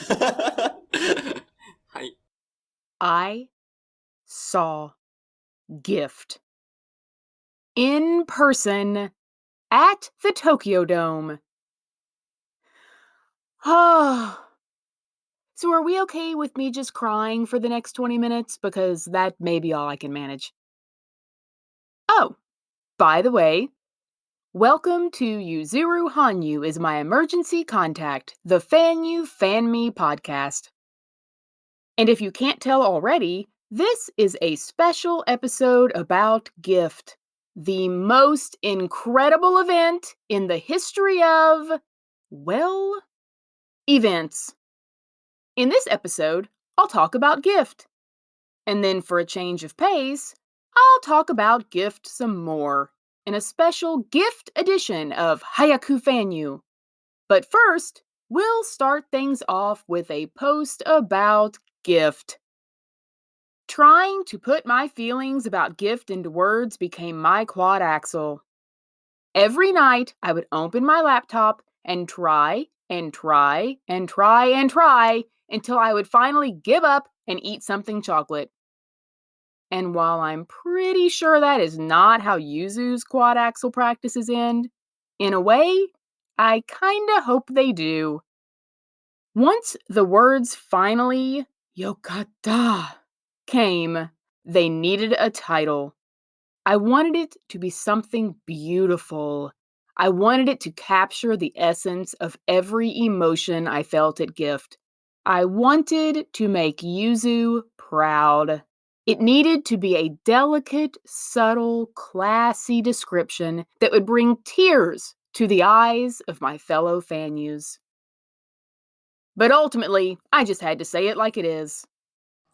はい。I saw Gift in person at the Tokyo Dome. So are we okay with me just crying for the next 20 minutes? Because that may be all I can manage. Oh, by the way, welcome to Yuzuru Hanyu is my emergency contact, the FanyuFanme podcast. And if you can't tell already, this is a special episode about Gift, the most incredible event in the history of, well, events. In this episode, I'll talk about Gift. And then for a change of pace, I'll talk about Gift some more in a special Gift edition of FanyuFanme. But first, we'll start things off with a post about Gift. Trying to put my feelings about Gift into words became my quad axle. Every night, I would open my laptop and try until I would finally give up and eat something chocolate. And while I'm pretty sure that is not how Yuzu's quad axle practices end, in a way, I kinda hope they do. Once the words finally, Yokata, came, they needed a title. I wanted it to be something beautiful. I wanted it to capture the essence of every emotion I felt at Gift. I wanted to make Yuzu proud. It needed to be a delicate, subtle, classy description that would bring tears to the eyes of my fellow Fanyus. But ultimately, I just had to say it like it is.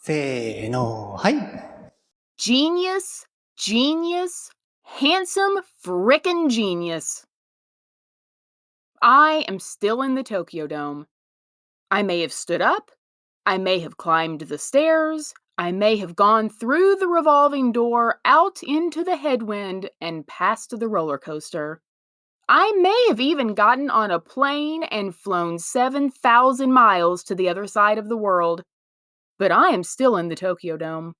せーの、はい。 Genius, handsome frickin' genius. I am still in the Tokyo Dome. I may have stood up, I may have climbed the stairs, I may have gone through the revolving door out into the headwind and past the roller coaster. I may have even gotten on a plane and flown 7,000 miles to the other side of the world. But I am still in the Tokyo Dome.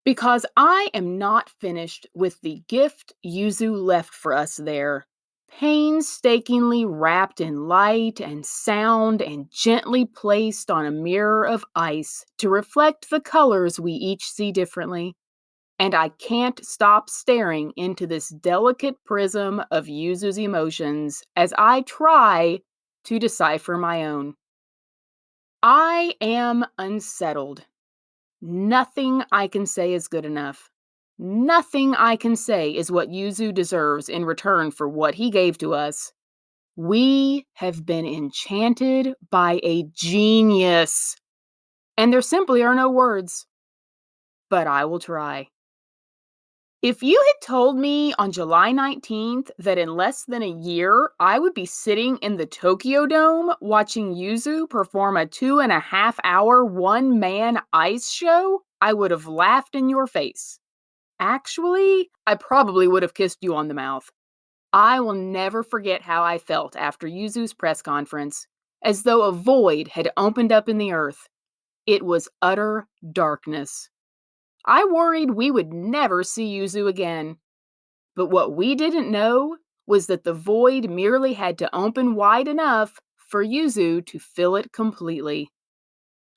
Because I am not finished with the gift Yuzu left for us there, painstakingly wrapped in light and sound and gently placed on a mirror of ice to reflect the colors we each see differently. And I can't stop staring into this delicate prism of Yuzu's emotions as I try to decipher my own. I am unsettled. Nothing I can say is good enough. Nothing I can say is what Yuzu deserves in return for what he gave to us. We have been enchanted by a genius. And there simply are no words. But I will try. If you had told me on July 19th that in less than a year I would be sitting in the Tokyo Dome watching Yuzu perform a 2.5-hour one-man ice show, I would have laughed in your face. Actually, I probably would have kissed you on the mouth. I will never forget how I felt after Yuzu's press conference, as though a void had opened up in the earth. It was utter darkness. I worried we would never see Yuzu again. But what we didn't know was that the void merely had to open wide enough for Yuzu to fill it completely.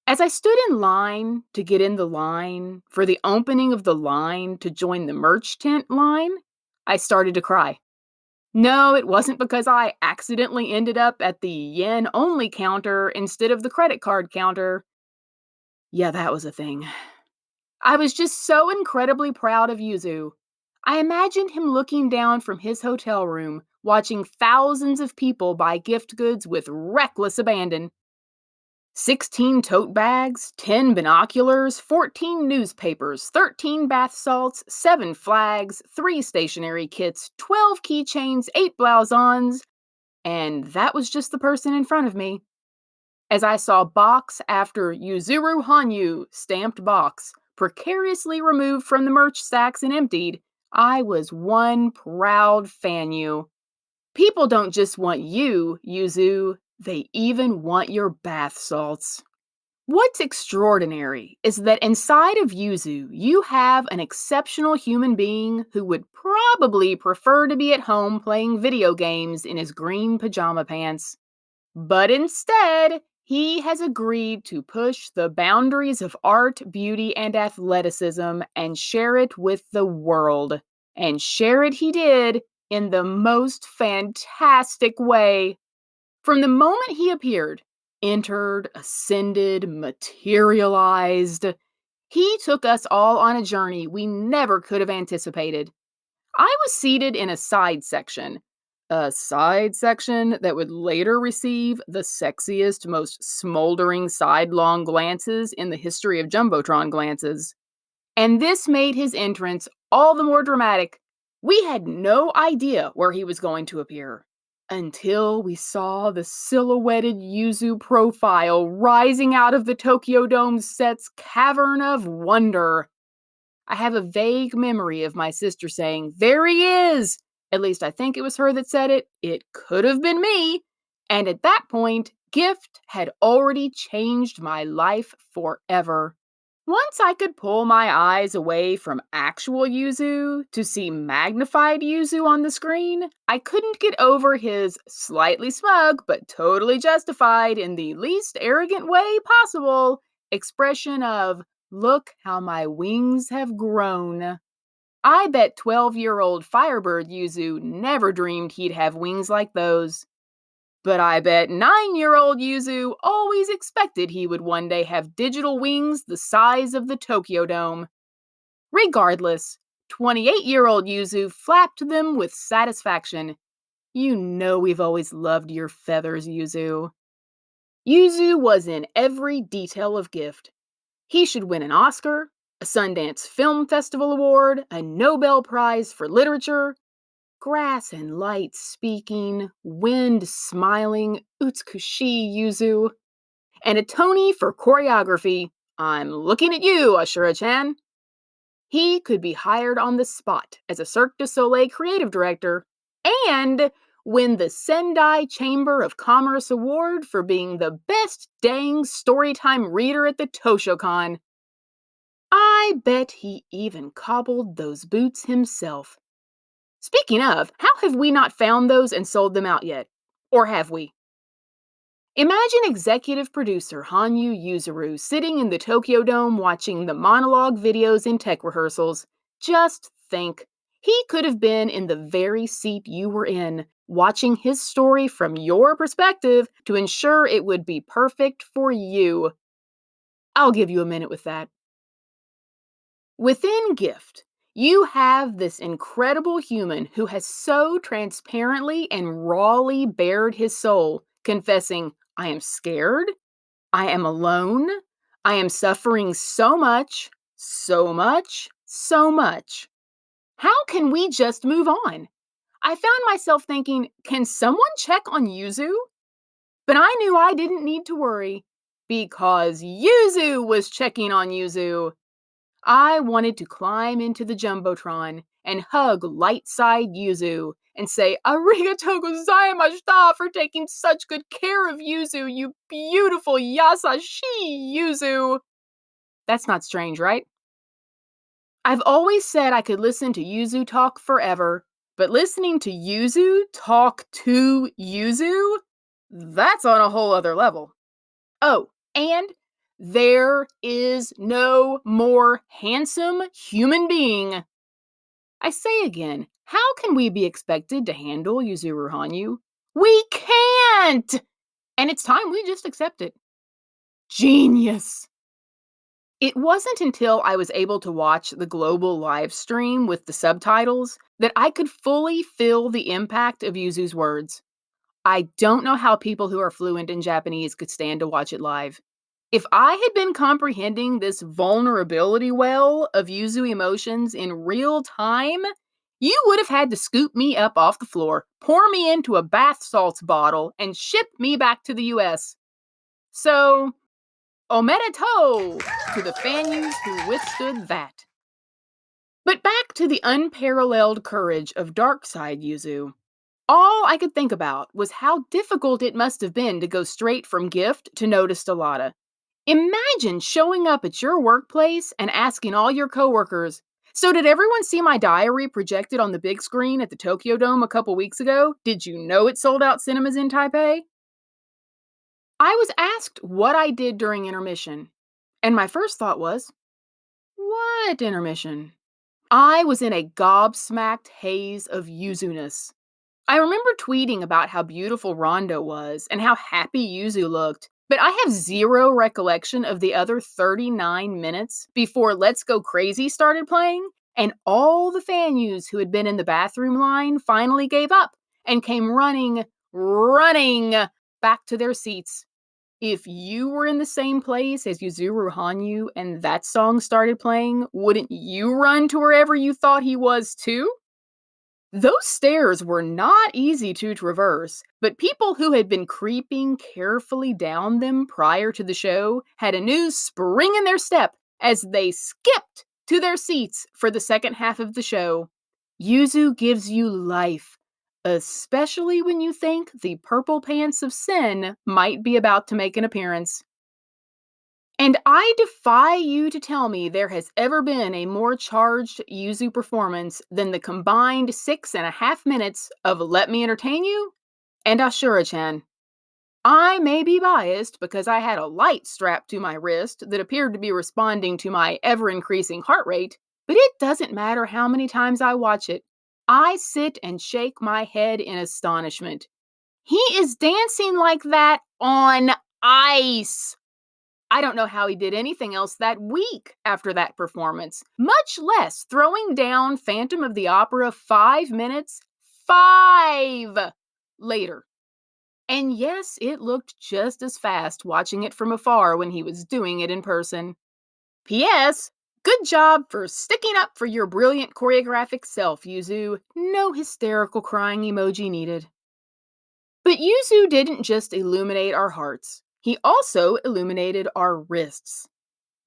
As I stood in line to get in the line for the opening of the line to join the merch tent line, I started to cry. No, it wasn't because I accidentally ended up at the yen-only counter instead of the credit card counter. Yeah, that was a thing. I was just so incredibly proud of Yuzu. I imagined him looking down from his hotel room, watching thousands of people buy gift goods with reckless abandon. 16 tote bags, 10 binoculars, 14 newspapers, 13 bath salts, 7 flags, 3 stationery kits, 12 keychains, 8 blousons, and that was just the person in front of me. As I saw box after Yuzuru Hanyu stamped box, precariously removed from the merch stacks and emptied, I was one proud Fanyu. People don't just want you, Yuzu, They even want your bath salts. What's extraordinary is that inside of Yuzu, you have an exceptional human being who would probably prefer to be at home playing video games in his green pajama pants. But instead, he has agreed to push the boundaries of art, beauty, and athleticism and share it with the world. And share it he did in the most fantastic way. From the moment he appeared, entered, ascended, materialized, he took us all on a journey we never could have anticipated. I was seated in a side section that would later receive the sexiest, most smoldering sidelong glances in the history of Jumbotron glances. And this made his entrance all the more dramatic. We had no idea where he was going to appear until we saw the silhouetted Yuzu profile rising out of the Tokyo Dome set's cavern of wonder. I have a vague memory of my sister saying, "There he is!" At least I think it was her that said it. It could have been me. And at that point, Gift had already changed my life forever. Once I could pull my eyes away from actual Yuzu to see magnified Yuzu on the screen, I couldn't get over his slightly smug but totally justified in the least arrogant way possible expression of, "Look how my wings have grown." I bet 12-year-old Firebird Yuzu never dreamed he'd have wings like those. But I bet 9-year-old Yuzu always expected he would one day have digital wings the size of the Tokyo Dome. Regardless, 28-year-old Yuzu flapped them with satisfaction. You know we've always loved your feathers, Yuzu. Yuzu was in every detail of Gift. He should win an Oscar, a Sundance Film Festival award, a Nobel Prize for Literature. Grass and light speaking, wind smiling, utsukushi Yuzu, and a Tony for choreography. I'm looking at you, Ashura-chan. He could be hired on the spot as a Cirque du Soleil creative director and win the Sendai Chamber of Commerce Award for being the best dang storytime reader at the Toshokan. I bet he even cobbled those boots himself. Speaking of, how have we not found those and sold them out yet? Or have we? Imagine executive producer Hanyu Yuzuru sitting in the Tokyo Dome watching the monologue videos in tech rehearsals. Just think, he could have been in the very seat you were in, watching his story from your perspective to ensure it would be perfect for you. I'll give you a minute with that. Within Gift, you have this incredible human who has so transparently and rawly bared his soul, confessing, "I am scared, I am alone, I am suffering so much, so much, so much. How can we just move on?" I found myself thinking, can someone check on Yuzu? But I knew I didn't need to worry, because Yuzu was checking on Yuzu. I wanted to climb into the Jumbotron and hug light-side Yuzu and say, "Arigatou gozaimashita for taking such good care of Yuzu, you beautiful Yasashi Yuzu." That's not strange, right? I've always said I could listen to Yuzu talk forever, but listening to Yuzu talk to Yuzu? That's on a whole other level. Oh, and there is no more handsome human being. I say again, how can we be expected to handle Yuzuru Hanyu? We can't! And it's time we just accept it. Genius! It wasn't until I was able to watch the global live stream with the subtitles that I could fully feel the impact of Yuzu's words. I don't know how people who are fluent in Japanese could stand to watch it live. If I had been comprehending this vulnerability well of Yuzu emotions in real time, you would have had to scoop me up off the floor, pour me into a bath salts bottle, and ship me back to the US. So, omedetou to the Fanyus who withstood that. But back to the unparalleled courage of Dark Side Yuzu. All I could think about was how difficult it must have been to go straight from gift to noticed Alada. Imagine showing up at your workplace and asking all your coworkers, "So, did everyone see my diary projected on the big screen at the Tokyo Dome a couple weeks ago? Did you know it sold out cinemas in Taipei?" I was asked what I did during intermission, and my first thought was, what intermission? I was in a gobsmacked haze of Yuzu-ness. I remember tweeting about how beautiful Rondo was and how happy Yuzu looked, but I have zero recollection of the other 39 minutes before Let's Go Crazy started playing, and all the Fanyus who had been in the bathroom line finally gave up and came running back to their seats. If you were in the same place as Yuzuru Hanyu and that song started playing, wouldn't you run to wherever you thought he was too? Those stairs were not easy to traverse, but people who had been creeping carefully down them prior to the show had a new spring in their step as they skipped to their seats for the second half of the show. Yuzu gives you life, especially when you think the purple pants of Sin might be about to make an appearance. And I defy you to tell me there has ever been a more charged Yuzu performance than the combined 6.5 minutes of Let Me Entertain You and Ashura-chan. I may be biased because I had a light strapped to my wrist that appeared to be responding to my ever-increasing heart rate, but it doesn't matter how many times I watch it. I sit and shake my head in astonishment. He is dancing like that on ice. I don't know how he did anything else that week after that performance, much less throwing down Phantom of the Opera 5 minutes, 5 later. And yes, it looked just as fast watching it from afar when he was doing it in person. P.S. Good job for sticking up for your brilliant choreographic self, Yuzu. No hysterical crying emoji needed. But Yuzu didn't just illuminate our hearts. He also illuminated our wrists.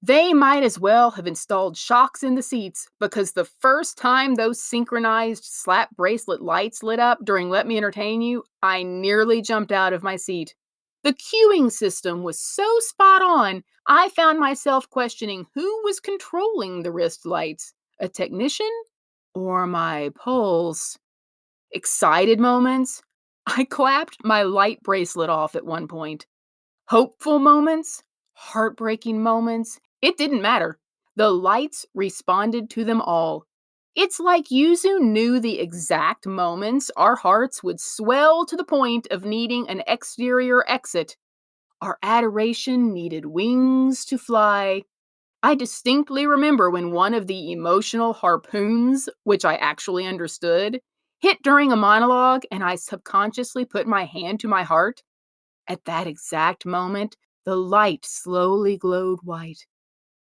They might as well have installed shocks in the seats because the first time those synchronized slap bracelet lights lit up during Let Me Entertain You, I nearly jumped out of my seat. The cueing system was so spot on, I found myself questioning who was controlling the wrist lights, a technician or my pulse. Excited moments? I clapped my light bracelet off at one point. Hopeful moments, heartbreaking moments, it didn't matter. The lights responded to them all. It's like Yuzu knew the exact moments our hearts would swell to the point of needing an exterior exit. Our adoration needed wings to fly. I distinctly remember when one of the emotional harpoons, which I actually understood, hit during a monologue and I subconsciously put my hand to my heart. At that exact moment, the light slowly glowed white.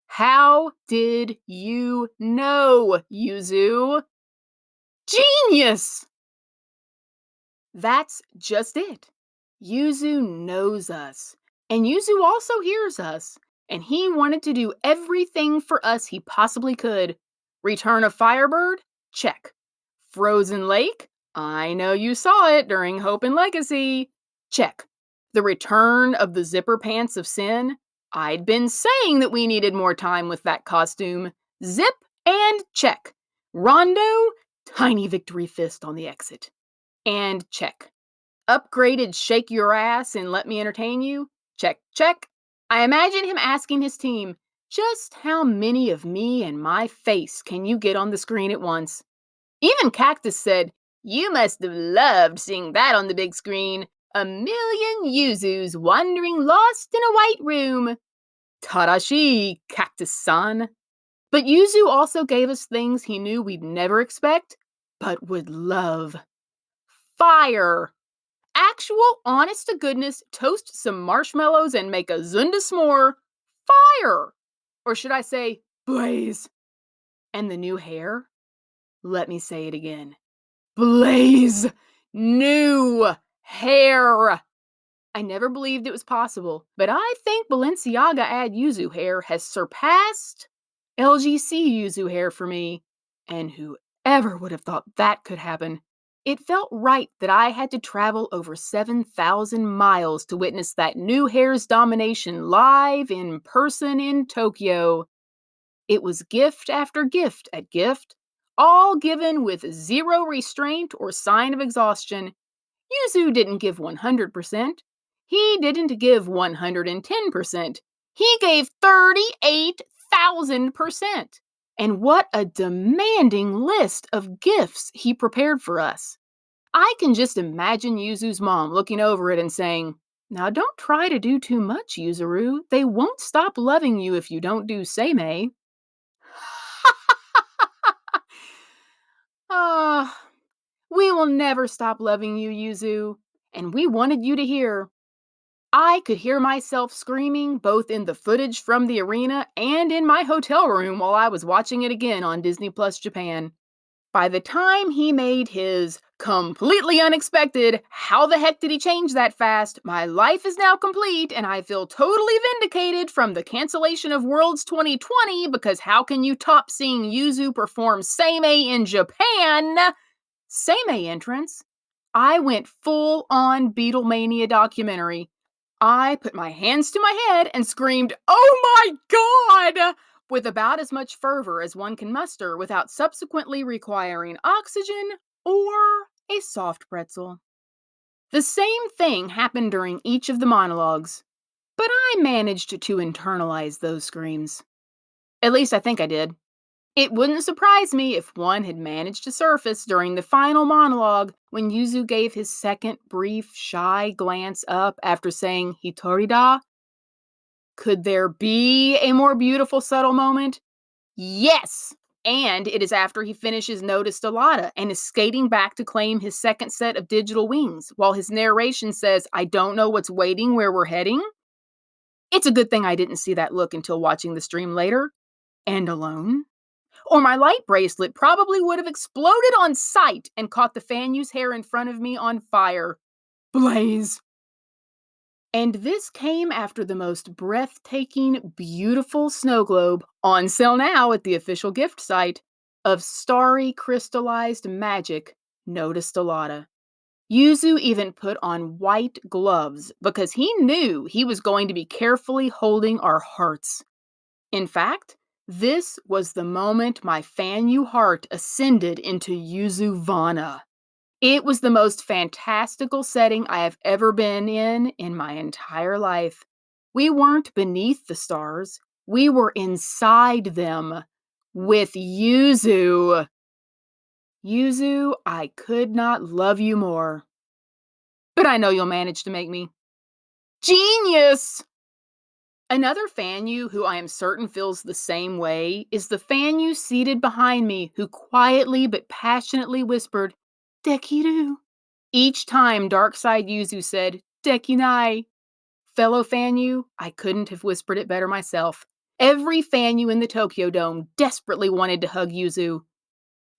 How did you know, Yuzu? Genius! That's just it. Yuzu knows us, and Yuzu also hears us, and he wanted to do everything for us he possibly could. Return of Firebird? Check. Frozen Lake? I know you saw it during Hope and Legacy. Check. The return of the zipper pants of Sin? I'd been saying that we needed more time with that costume. Zip and check. Rondo? Tiny victory fist on the exit. And check. Upgraded Shake Your Ass and Let Me Entertain You? Check, check. I imagine him asking his team, just how many of me and my face can you get on the screen at once? Even Cactus said, you must have loved seeing that on the big screen. A million Yuzus wandering lost in a white room. Tadashi, Cactus-san. But Yuzu also gave us things he knew we'd never expect, but would love. Fire. Actual, honest-to-goodness, toast some marshmallows and make a Zunda s'more. Fire! Or should I say, blaze? And the new hair? Let me say it again. Blaze! New hair! I never believed it was possible, but I think Balenciaga Ad Yuzu hair has surpassed LGC Yuzu hair for me. And whoever would have thought that could happen? It felt right that I had to travel over 7,000 miles to witness that new hair's domination live in person in Tokyo. It was gift after gift at gift, all given with zero restraint or sign of exhaustion. Yuzu didn't give 100%. He didn't give 110%. He gave 38,000%. And what a demanding list of gifts he prepared for us. I can just imagine Yuzu's mom looking over it and saying, "Now don't try to do too much, Yuzuru. They won't stop loving you if you don't do seimei." Ah, we will never stop loving you, Yuzu. And we wanted you to hear. I could hear myself screaming both in the footage from the arena and in my hotel room while I was watching it again on Disney Plus Japan. By the time he made his completely unexpected, "How the heck did he change that fast?" my life is now complete and I feel totally vindicated from the cancellation of Worlds 2020, because how can you top seeing Yuzu perform seimei in Japan? Seimei entrance. I went full on Beatlemania documentary. I put my hands to my head and screamed, "Oh my God!" with about as much fervor as one can muster without subsequently requiring oxygen or a soft pretzel. The same thing happened during each of the monologues, but I managed to internalize those screams. At least I think I did. It wouldn't surprise me if one had managed to surface during the final monologue when Yuzu gave his second brief, shy glance up after saying "Hitorida." Could there be a more beautiful, subtle moment? Yes! And it is after he finishes Notice Stellata and is skating back to claim his second set of digital wings, while his narration says, "I don't know what's waiting where we're heading." It's a good thing I didn't see that look until watching the stream later, and alone. Or my light bracelet probably would have exploded on sight and caught the Fanyu's hair in front of me on fire. Blaze! And this came after the most breathtaking, beautiful snow globe, on sale now at the official gift site, of starry crystallized magic, Notice Stellata. Yuzu even put on white gloves because he knew he was going to be carefully holding our hearts. In fact, this was the moment my Fanyu heart ascended into Yuzu Vana. It was the most fantastical setting I have ever been in my entire life. We weren't beneath the stars. We were inside them with Yuzu. Yuzu, I could not love you more. But I know you'll manage to make me. Genius! Another Fanyu who I am certain feels the same way is the Fanyu seated behind me who quietly but passionately whispered, "Dekiru." Each time Darkside Yuzu said, "Dekinai." Fellow Fanyu, I couldn't have whispered it better myself. Every Fanyu in the Tokyo Dome desperately wanted to hug Yuzu.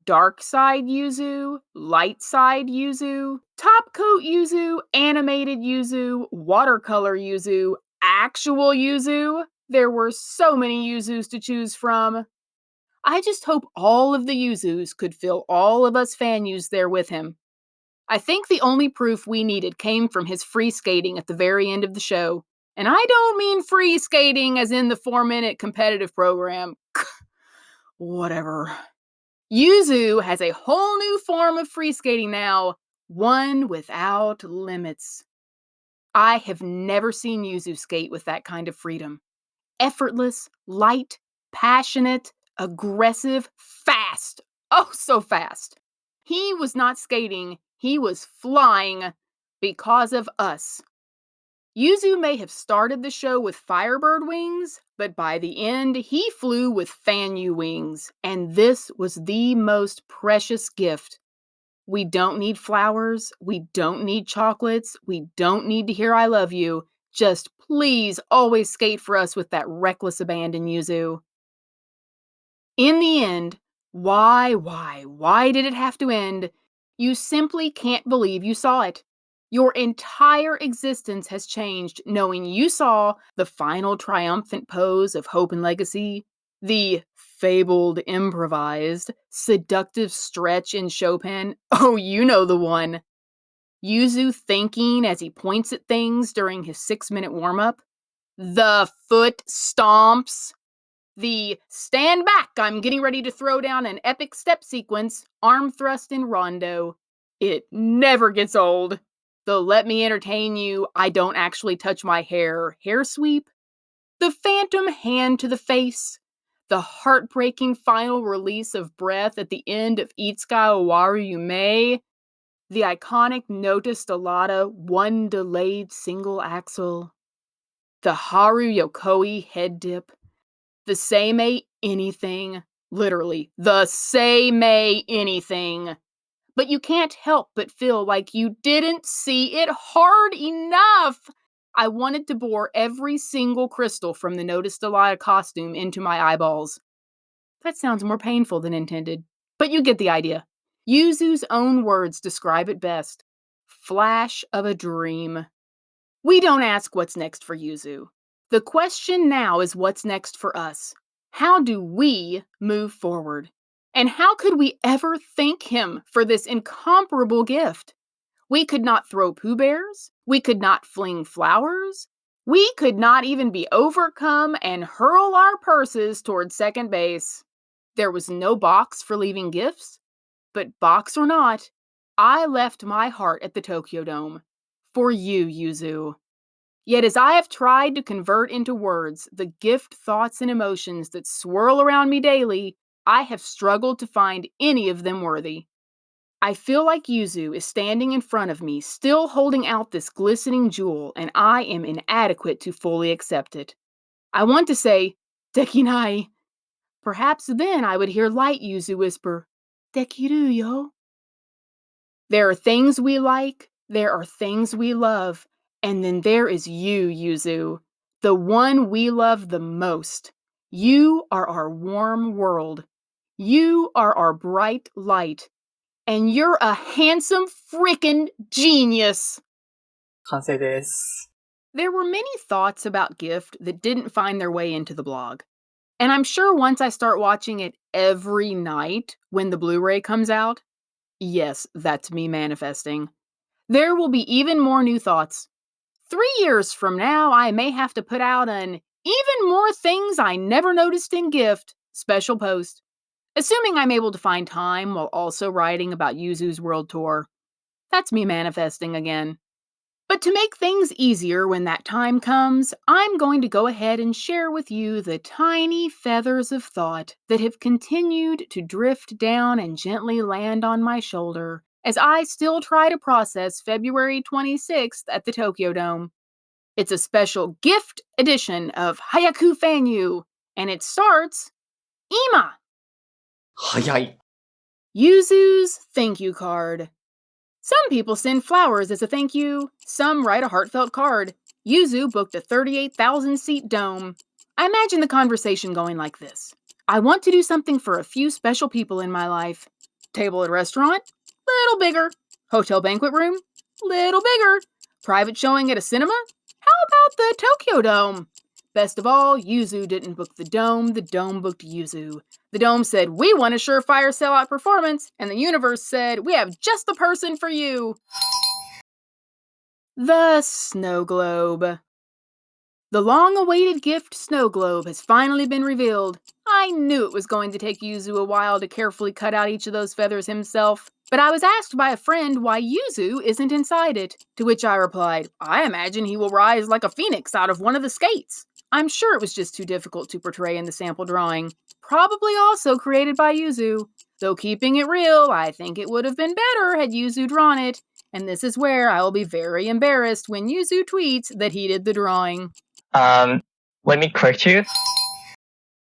Dark Side Yuzu, Light Side Yuzu, Top Coat Yuzu, Animated Yuzu, Watercolor Yuzu, Actual Yuzu. There were so many Yuzus to choose from. I just hope all of the Yuzus could fill all of us Fanyus there with him. I think the only proof we needed came from his free skating at the very end of the show. And I don't mean free skating as in the 4-minute competitive program. Whatever. Yuzu has a whole new form of free skating now, one without limits. I have never seen Yuzu skate with that kind of freedom. Effortless, light, passionate, aggressive, fast. Oh, so fast. He was not skating, he was flying because of us. Yuzu may have started the show with Firebird wings, but by the end, he flew with Fanyu wings, and this was the most precious gift. We don't need flowers, we don't need chocolates, we don't need to hear "I love you." Just please always skate for us with that reckless abandon, Yuzu. In the end, why did it have to end? You simply can't believe you saw it. Your entire existence has changed knowing you saw the final triumphant pose of hope and legacy, The fabled improvised, seductive stretch in Chopin. Oh, you know the one. Yuzu thinking as he points at things during his 6-minute warm-up. The foot stomps. The stand back, I'm getting ready to throw down an epic step sequence, arm thrust in rondo. It never gets old. The let me entertain you, I don't actually touch my hair sweep. The phantom hand to the face. The heartbreaking final release of breath at the end of Itsuka Owaru Yume. The iconic nota stellata, one delayed single axle. The Haru Yokoi head dip. The Seimei anything. Literally, the Seimei anything. But you can't help but feel like you didn't see it hard enough. I wanted to bore every single crystal from the Nota Stellata costume into my eyeballs. That sounds more painful than intended, but you get the idea. Yuzu's own words describe it best. Flash of a dream. We don't ask what's next for Yuzu. The question now is what's next for us. How do we move forward? And how could we ever thank him for this incomparable gift? We could not throw Pooh Bears. We could not fling flowers. We could not even be overcome and hurl our purses toward second base. There was no box for leaving gifts. But box or not, I left my heart at the Tokyo Dome. For you, Yuzu. Yet as I have tried to convert into words the gift thoughts and emotions that swirl around me daily, I have struggled to find any of them worthy. I feel like Yuzu is standing in front of me, still holding out this glistening jewel, and I am inadequate to fully accept it. I want to say, Dekinai. Perhaps then I would hear light Yuzu whisper, Dekiru yo. There are things we like, there are things we love, and then there is you, Yuzu, the one we love the most. You are our warm world. You are our bright light. And you're a handsome frickin' genius. 完成です。 There were many thoughts about Gift that didn't find their way into the blog. And I'm sure once I start watching it every night when the Blu-ray comes out, yes, that's me manifesting, there will be even more new thoughts. 3 years from now, I may have to put out an even more things I never noticed in Gift special post. Assuming I'm able to find time while also writing about Yuzu's world tour. That's me manifesting again. But to make things easier when that time comes, I'm going to go ahead and share with you the tiny feathers of thought that have continued to drift down and gently land on my shoulder as I still try to process February 26th at the Tokyo Dome. It's a special gift edition of FanyuFanme, and it starts Ima! 早い。 Yuzu's thank you card. Some people send flowers as a thank you. Some write a heartfelt card. Yuzu booked a 38,000-seat dome. I imagine the conversation going like this. I want to do something for a few special people in my life. Table at restaurant? Little bigger. Hotel banquet room? Little bigger. Private showing at a cinema? How about the Tokyo Dome? Best of all, Yuzu didn't book the dome booked Yuzu. The dome said, we want a surefire sellout performance, and the universe said, we have just the person for you. The snow globe. The long-awaited gift snow globe has finally been revealed. I knew it was going to take Yuzu a while to carefully cut out each of those feathers himself, but I was asked by a friend why Yuzu isn't inside it, to which I replied, I imagine he will rise like a phoenix out of one of the skates. I'm sure it was just too difficult to portray in the sample drawing. Probably also created by Yuzu. Though keeping it real, I think it would have been better had Yuzu drawn it. And this is where I will be very embarrassed when Yuzu tweets that he did the drawing. Let me correct you.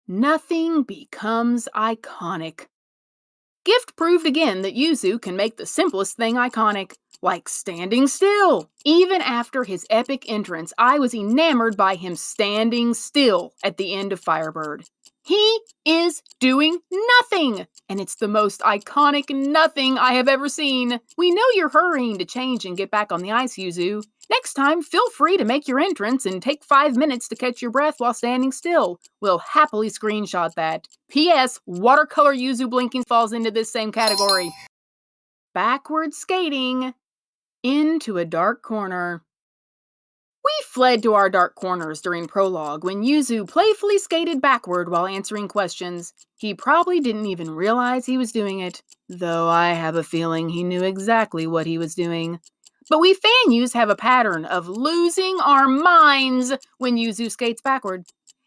Nothing becomes iconic. Gift proved again that Yuzu can make the simplest thing iconic. like standing still. Even after his epic entrance, I was enamored by him standing still at the end of Firebird. He is doing nothing, and it's the most iconic nothing I have ever seen. We know you're hurrying to change and get back on the ice, Yuzu. Next time, feel free to make your entrance and take 5 minutes to catch your breath while standing still. We'll happily screenshot that. P.S. Watercolor Yuzu blinking falls into this same category. Backward skating into a dark corner. We fled to our dark corners during Prologue when Yuzu playfully skated backward while answering questions. He probably didn't even realize he was doing it, though I have a feeling he knew exactly what he was doing. But we Fanyus have a pattern of losing our minds when Yuzu skates backward.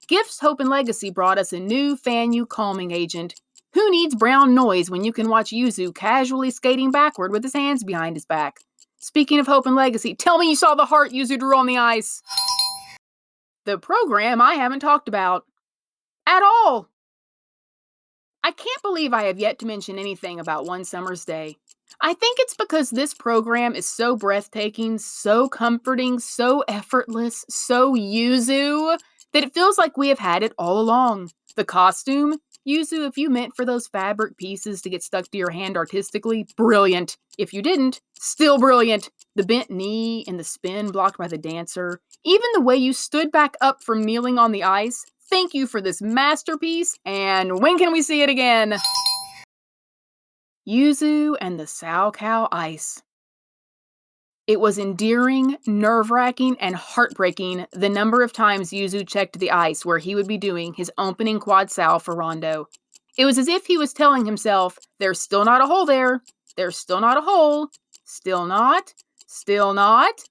Gifts, Hope, and Legacy brought us a new Fanyu calming agent. Who needs brown noise when you can watch Yuzu casually skating backward with his hands behind his back? Speaking of Hope and Legacy, tell me you saw the heart Yuzu drew on the ice. The program I haven't talked about. At all. I can't believe I have yet to mention anything about One Summer's Day. I think it's because this program is so breathtaking, so comforting, so effortless, so Yuzu, that it feels like we have had it all along. The costume, Yuzu, if you meant for those fabric pieces to get stuck to your hand artistically, brilliant. If you didn't, still brilliant. The bent knee and the spin blocked by the dancer. Even the way you stood back up from kneeling on the ice. Thank you for this masterpiece, and when can we see it again? Yuzu and the Sao Cow Ice. It was endearing, nerve-wracking, and heartbreaking the number of times Yuzu checked the ice where he would be doing his opening quad sal for Rondo. It was as if he was telling himself, there's still not a hole there. There's still not a hole. Still not. Still not.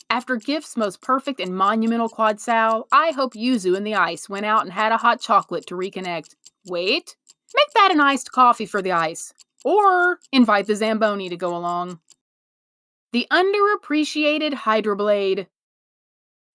After Gift's most perfect and monumental quad sal, I hope Yuzu and the ice went out and had a hot chocolate to reconnect. Wait. Make that an iced coffee for the ice. Or invite the Zamboni to go along. The underappreciated Hydroblade.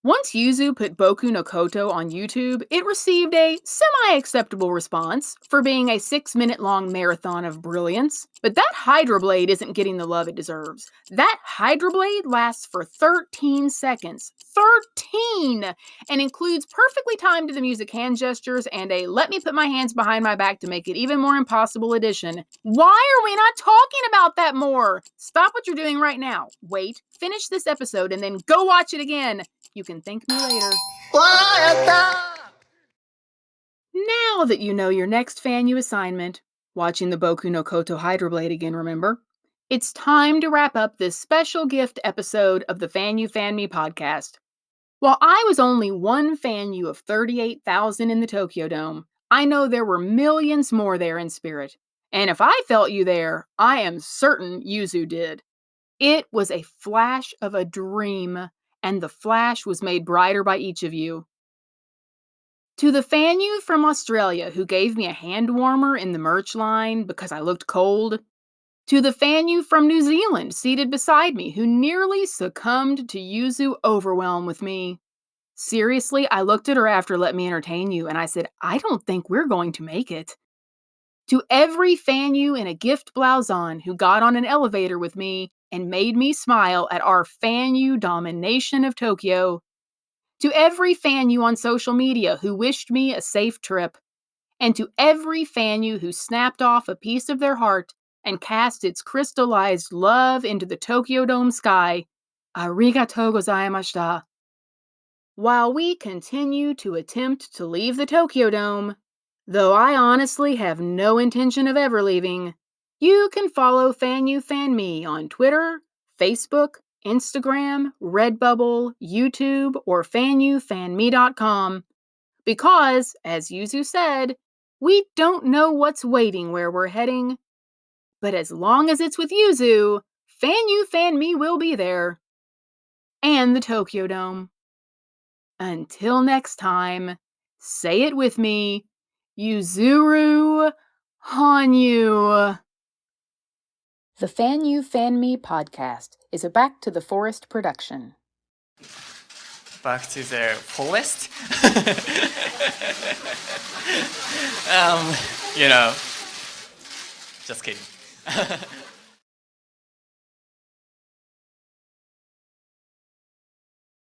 Once Yuzu put Boku no Koto on YouTube, it received a semi-acceptable response for being a 6-minute-long marathon of brilliance. But that Hydroblade isn't getting the love it deserves. That Hydroblade lasts for 13 seconds. 13! And includes perfectly timed to the music hand gestures and a let me put my hands behind my back to make it even more impossible addition. Why are we not talking about that more? Stop what you're doing right now. Wait, finish this episode, and then go watch it again. You can thank me later. Now that you know your next Fanyu assignment, watching the Boku no Koto Hydroblade again, remember? It's time to wrap up this special gift episode of the FanyuFanme podcast. While I was only one Fanyu of 38,000 in the Tokyo Dome, I know there were millions more there in spirit. And if I felt you there, I am certain Yuzu did. It was a flash of a dream, and the flash was made brighter by each of you. To the Fanyu from Australia who gave me a hand warmer in the merch line because I looked cold. To the Fanyu from New Zealand seated beside me who nearly succumbed to Yuzu overwhelm with me. Seriously, I looked at her after Let Me Entertain You and I said, I don't think we're going to make it. To every Fanyu in a gift blouse on who got on an elevator with me and made me smile at our Fanyu domination of Tokyo. To every Fanyu on social media who wished me a safe trip. And to every Fanyu who snapped off a piece of their heart and cast its crystallized love into the Tokyo Dome sky. Arigatou gozaimashita. While we continue to attempt to leave the Tokyo Dome, though I honestly have no intention of ever leaving, you can follow FanyuFanme on Twitter, Facebook, Instagram, Redbubble, YouTube, or FanyuFanme.com. Because, as Yuzu said, we don't know what's waiting where we're heading. But as long as it's with Yuzu, FanyuFanme will be there. And the Tokyo Dome. Until next time, say it with me, Yuzuru Hanyu. The FanyuFanme podcast is a Back to the Forest production. Back to the forest? Just kidding.